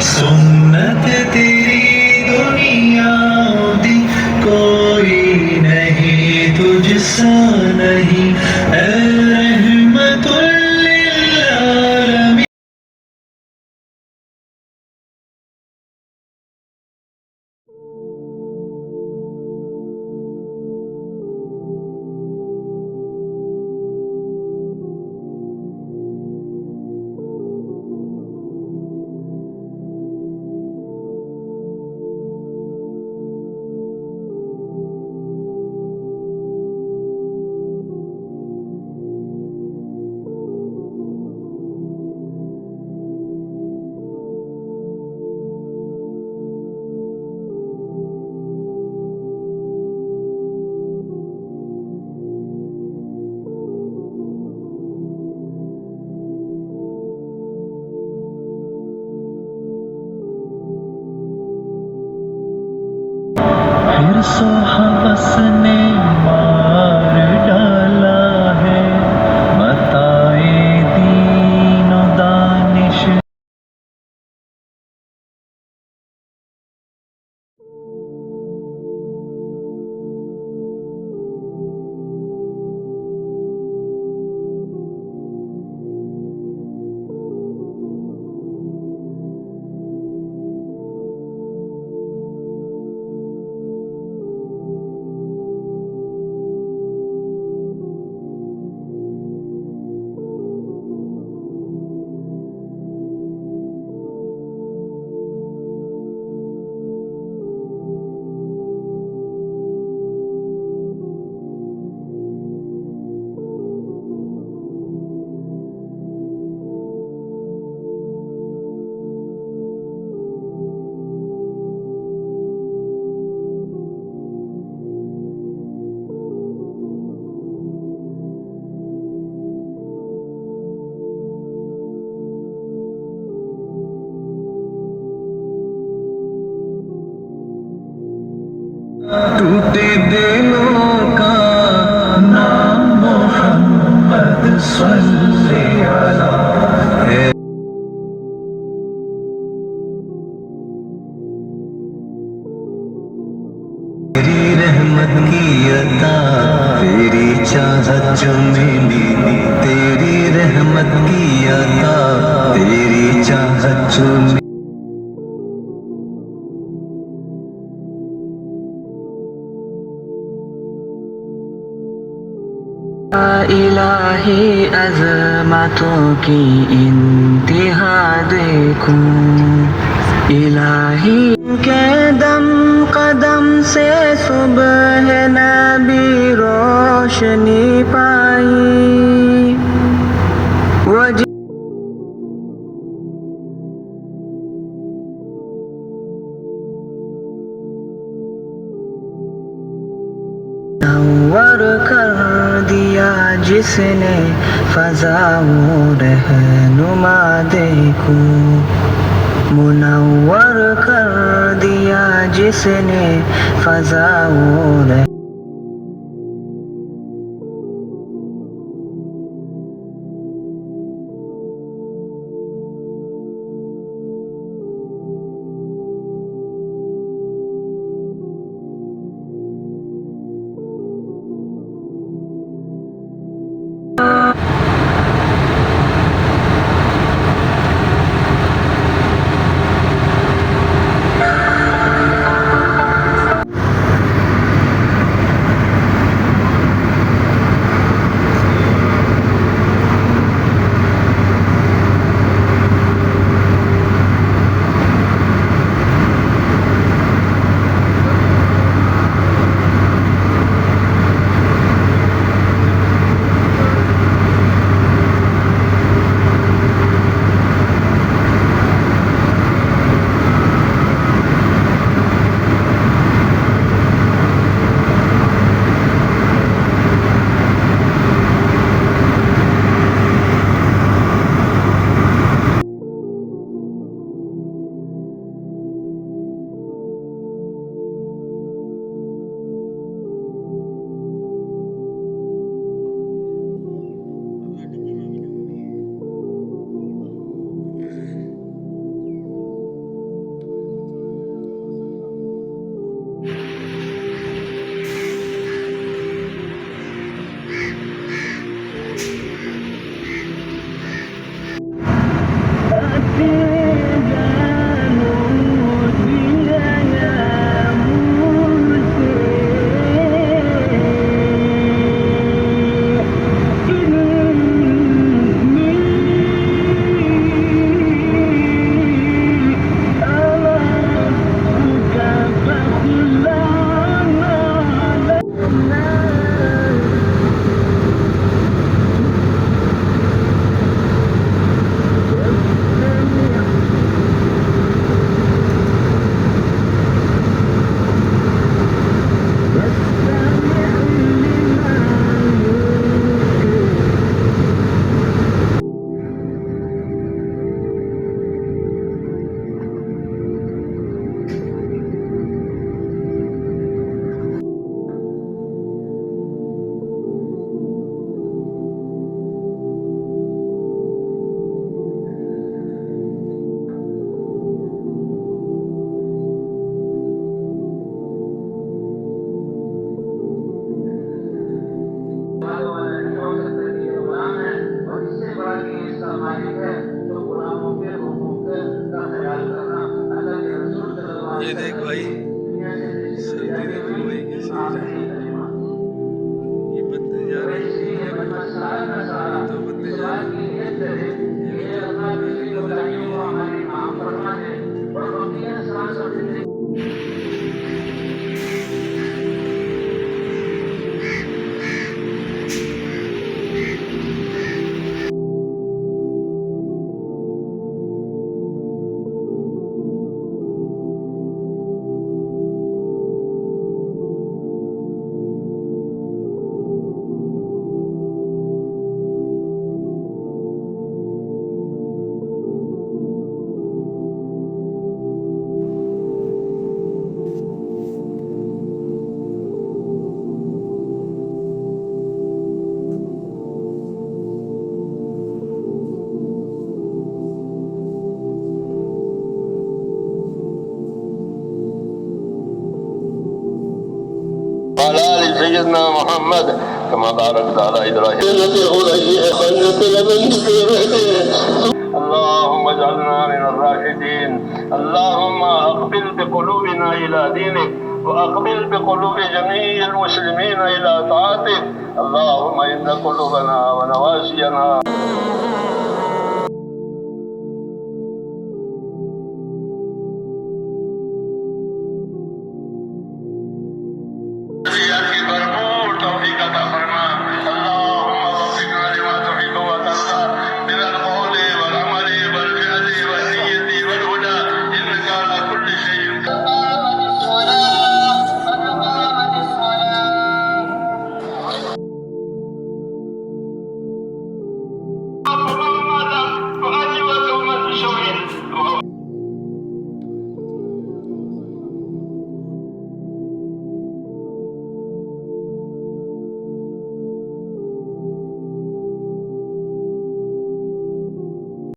सुन्नत तेरी दुनिया दी कोई नहीं तुझसा नहीं ऐ रहमतुल लिल आलमीन। फिर सो हवस ने मार डाला है मताए दीनो दानिश। टूटे दिलों का नाम मोहम्मद सल्ले अला है। तेरी रहमत की अता तेरी चाहत जो मिली तेरी रहमत की अता तेरी चाहत जो मिली। इलाही अज़मतों की इंतहा देखूं इलाही के दम कदम से सुबह नबी रोशनी पाई वो नव्वर कर दिया जिसने फ़ज़ाओं रहनुमा देखूं मुनव्वर कर दिया जिसने फ़ज़ाओं ये देख भाई, सर्दी देखो भाई कैसी है। ये बंदे जा रहे हैं, ये तो बंदे जा रहे हैं, ये तो नजर भी नहीं आ रही। وعلى آل سيدنا محمد كما باركت على إبراهيم اللهم اجعلنا من الراشدين. اللهم أقبل بقلوبنا إلى دينك وأقبل بقلوب جميع المسلمين إلى طاعتك. اللهم إن قلوبنا ونواسينا